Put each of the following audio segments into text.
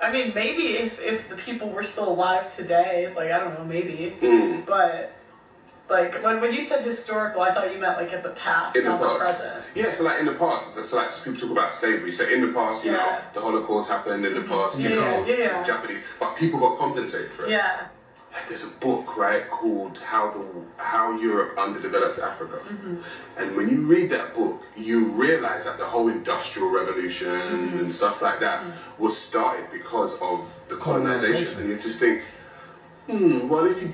I mean, maybe if the people were still alive today, like, I don't know, maybe. But, like, when you said historical, I thought you meant, like, in the past, not the present. Yeah, so, like, in the past, so, like, people talk about slavery. So, in the past, you know, the Holocaust happened in the past, you know, the Japanese, but people got compensated for it. Yeah. There's a book, right, called How Europe Underdeveloped Africa. And when you read that book, you realize that the whole Industrial Revolution and stuff like that was started because of the colonization. And you just think, well, if you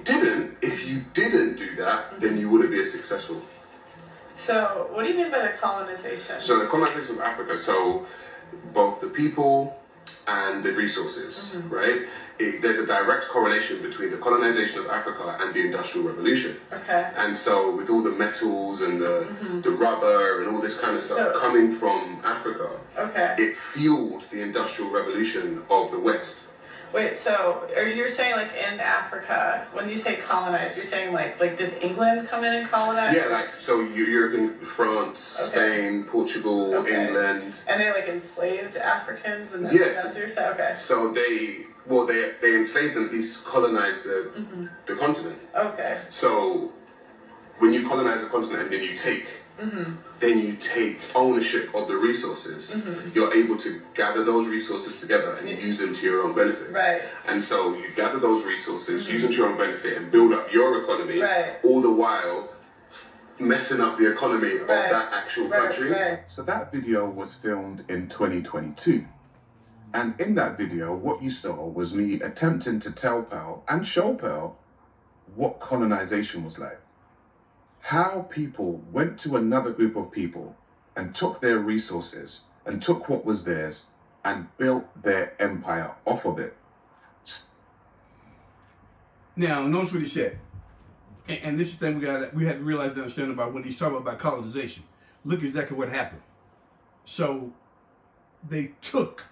didn't do that, then you wouldn't be as successful. So, what do you mean by the colonization? So, the colonization of Africa, so both the people and the resources, right? There's a direct correlation between the colonization of Africa and the Industrial Revolution. Okay. And so with all the metals and the rubber and all this kind of stuff coming from Africa, it fueled the Industrial Revolution of the West. Wait, so are you saying, like, in Africa, when you say colonize, you're saying like did England come in and colonize? Yeah, like, so Europe, in France, Spain, Portugal, England. And they, like, enslaved Africans? And yes. That's what you're saying? Okay. So they enslaved and at least colonized the continent. Okay. So when you colonize a continent and then you take ownership of the resources, you're able to gather those resources together and use them to your own benefit. Right. And so you gather those resources, use them to your own benefit, and build up your economy, all the while messing up the economy of that actual country. So that video was filmed in 2022. And in that video, what you saw was me attempting to tell Pearl and show Pearl what colonization was like. How people went to another group of people and took their resources and took what was theirs and built their empire off of it. Now, notice what he said. And this is the thing we had to realize and understand about when he's talking about colonization. Look exactly what happened. So they took,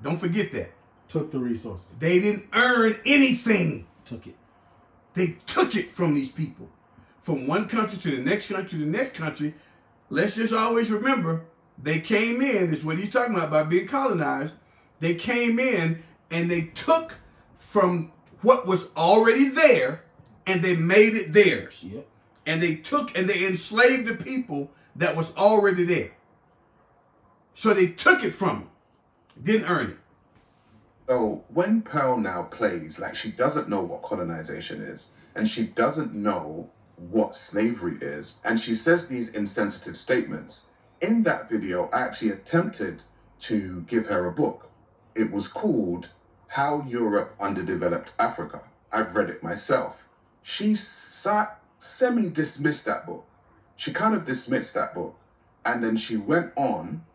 don't forget that. Took the resources. They didn't earn anything. Took it. They took it from these people. From one country to the next country to the next country. Let's just always remember, they came in, is what he's talking about being colonized. They came in and they took from what was already there and they made it theirs. Yep. And they took and they enslaved the people that was already there. So they took it from them. Didn't earn it. So when Pearl now plays like she doesn't know what colonization is, and she doesn't know what slavery is, and she says these insensitive statements, in that video I actually attempted to give her a book. It was called How Europe Underdeveloped Africa. I've read it myself. She semi-dismissed that book. She kind of dismissed that book, and then she went on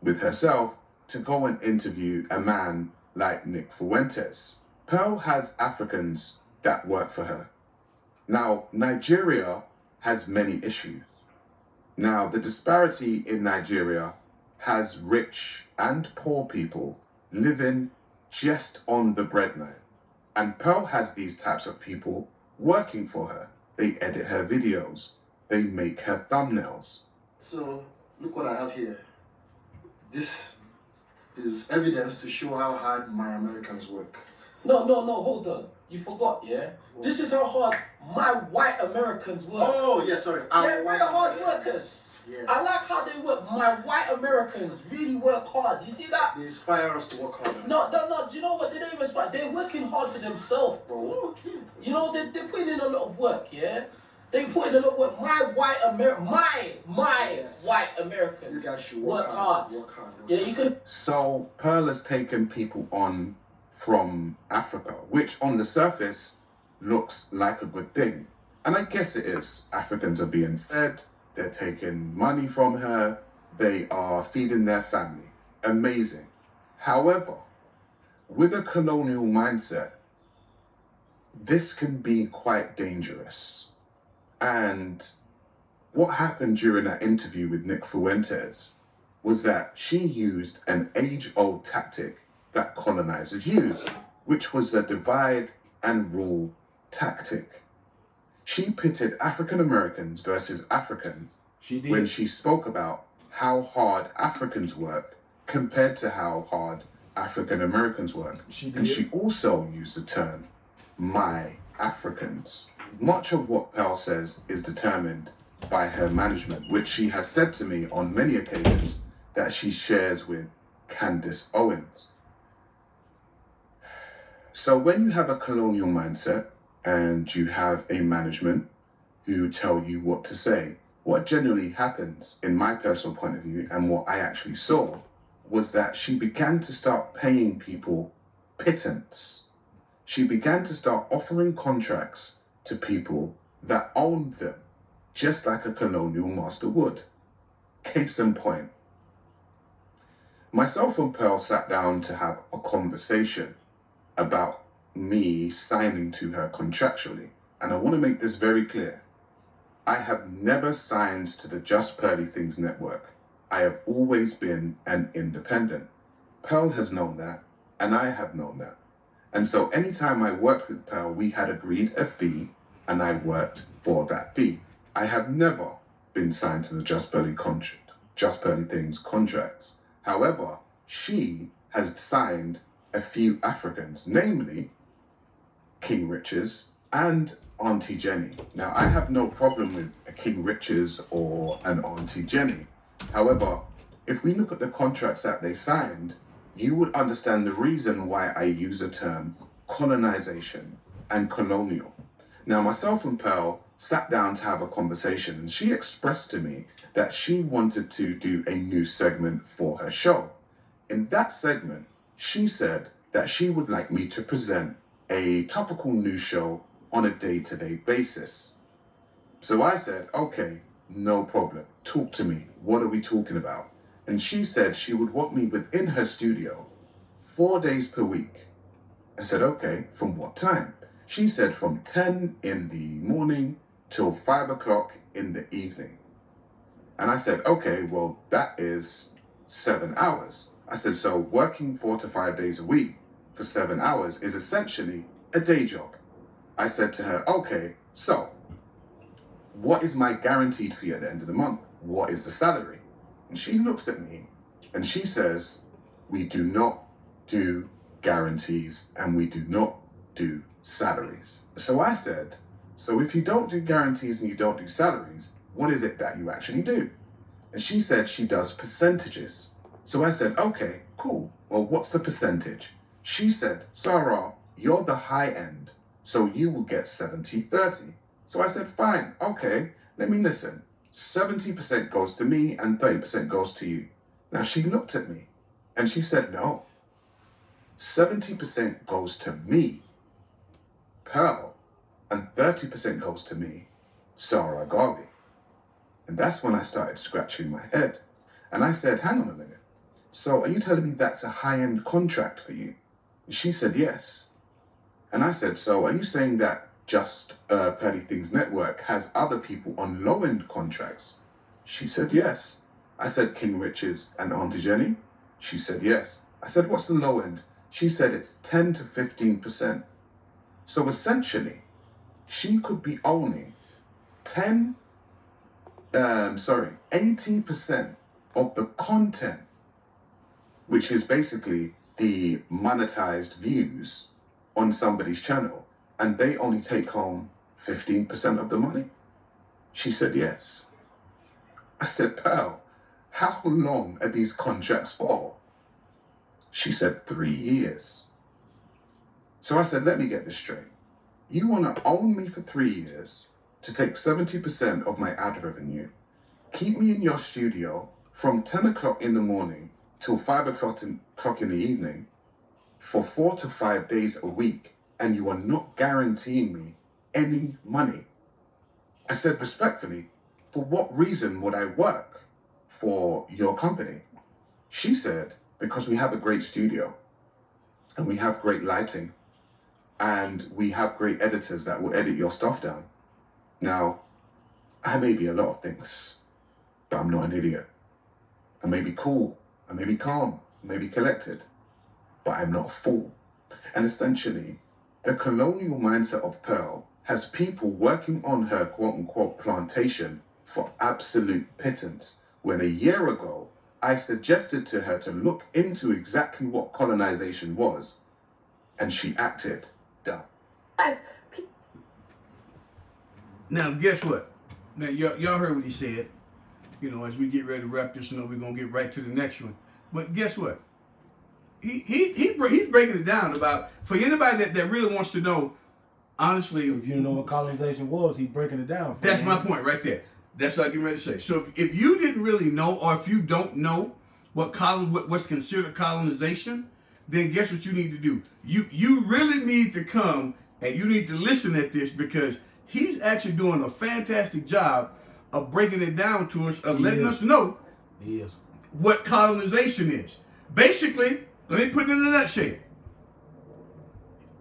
with herself to go and interview a man like Nick Fuentes. Pearl has Africans that work for her. Now, Nigeria has many issues. Now, the disparity in Nigeria has rich and poor people living just on the breadline. And Pearl has these types of people working for her. They edit her videos. They make her thumbnails. So, look what I have here. This is evidence to show how hard my Americans work. No, hold on. You forgot, yeah? What? This is how hard my white Americans work. Oh, yeah, sorry. They're very hard workers. Yes. I like how they work. My white Americans really work hard. You see that? They inspire us to work hard. No. Do you know what? They don't even inspire. They're working hard for themselves, bro. Oh, okay. You know, they're putting in a lot of work, yeah? They put in a lot of work. My white Americans you guys should work hard. Yeah, you can. So Pearl has taken people on from Africa, which on the surface looks like a good thing. And I guess it is. Africans are being fed, they're taking money from her, they are feeding their family. Amazing. However, with a colonial mindset, this can be quite dangerous. And what happened during that interview with Nick Fuentes was that she used an age-old tactic that colonizers use, which was a divide and rule tactic. She pitted African Americans versus Africans when she spoke about how hard Africans work compared to how hard African Americans work. She And did. she also used the term my Africans. Much of what Pearl says is determined by her management, which she has said to me on many occasions that she shares with Candace Owens. So when you have a colonial mindset and you have a management who tell you what to say, what generally happens in my personal point of view and what I actually saw was that she began to start paying people pittance. She began to start offering contracts to people that owned them, just like a colonial master would. Case in point, myself and Pearl sat down to have a conversation about me signing to her contractually. And I want to make this very clear. I have never signed to the Just Pearly Things Network. I have always been an independent. Pearl has known that, and I have known that. And so anytime I worked with Pearl, we had agreed a fee, and I worked for that fee. I have never been signed to the Just Pearly Things contracts. However, she has signed a few Africans, namely King Riches and Auntie Jenny. Now, I have no problem with a King Riches or an Auntie Jenny. However, if we look at the contracts that they signed, you would understand the reason why I use the term colonization and colonial. Now, myself and Pearl sat down to have a conversation, and she expressed to me that she wanted to do a new segment for her show. In that segment, she said that she would like me to present a topical news show on a day-to-day basis. So I said, okay, no problem. Talk to me. What are we talking about? And she said she would want me within her studio 4 days per week. I said, okay, from what time? She said from 10 in the morning till 5 o'clock in the evening. And I said, okay, well, that is 7 hours. I said, so working 4 to 5 days a week for 7 hours is essentially a day job. I said to her, okay, so what is my guaranteed fee at the end of the month? What is the salary? And she looks at me and she says, we do not do guarantees and we do not do salaries. So I said, so if you don't do guarantees and you don't do salaries, what is it that you actually do? And she said she does percentages. So I said, okay, cool. Well, what's the percentage? She said, Sarah, you're the high end, so you will get 70-30. So I said, fine, okay, let me listen. 70% goes to me and 30% goes to you. Now she looked at me and she said, no, 70% goes to me, Pearl, and 30% goes to me, Sarah Garvey. And that's when I started scratching my head. And I said, hang on a minute. So are you telling me that's a high-end contract for you? And she said, yes. And I said, so are you saying that Just Pearly Things Network has other people on low-end contracts? She said, yes. I said, King Riches and Auntie Jenny? She said, yes. I said, what's the low end? She said, it's 10 to 15%. So essentially, she could be owning 80% of the content, which is basically the monetized views on somebody's channel, and they only take home 15% of the money? She said, yes. I said, Pearl, how long are these contracts for? She said, 3 years. So I said, let me get this straight. You want to own me for 3 years to take 70% of my ad revenue, keep me in your studio from 10 o'clock in the morning till 5 o'clock in the evening for 4 to 5 days a week, and you are not guaranteeing me any money. I said, respectfully, for what reason would I work for your company? She said, because we have a great studio and we have great lighting and we have great editors that will edit your stuff down. Now, I may be a lot of things, but I'm not an idiot. I may be cool, I may be calm, I may be collected, but I'm not a fool. And essentially, the colonial mindset of Pearl has people working on her quote-unquote plantation for absolute pittance, when a year ago, I suggested to her to look into exactly what colonization was, and she acted dumb. Now, guess what? Now, y'all heard what he said. You know, as we get ready to wrap this one up, we're going to get right to the next one. But guess what? He's breaking it down about, for anybody that really wants to know, honestly. If you know what colonization was, he's breaking it down. That's my point right there. That's what I'm getting ready to say. So if you didn't really know, or if you don't know what's considered colonization, then guess what you need to do? You really need to come and you need to listen at this, because he's actually doing a fantastic job of breaking it down to us, of letting us know what colonization is. Basically, let me put it in a nutshell.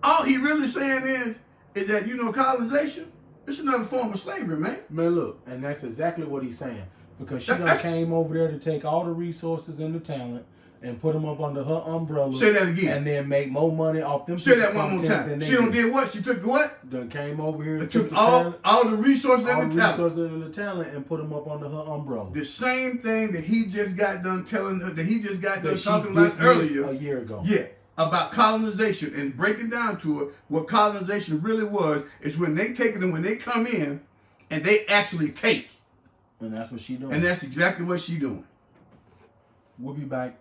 All he really saying is that, you know, colonization, it's another form of slavery, man. Man, look, and that's exactly what he's saying. Because she done came over there to take all the resources and the talent and put them up under her umbrella. Say that again. And then make more money off them. Say that one more time. She done did what? She took what? Done came over here and took the all talent, the resources all and the the talent. resources and the talent and put them up under her umbrella. The same thing that he just got done telling her, that he just got done That talking she about dismissed earlier. a year ago. Yeah. About colonization, and breaking down to her what colonization really was is when they take them, when they come in and they actually take. And that's what she doing. And that's exactly what she doing. We'll be back.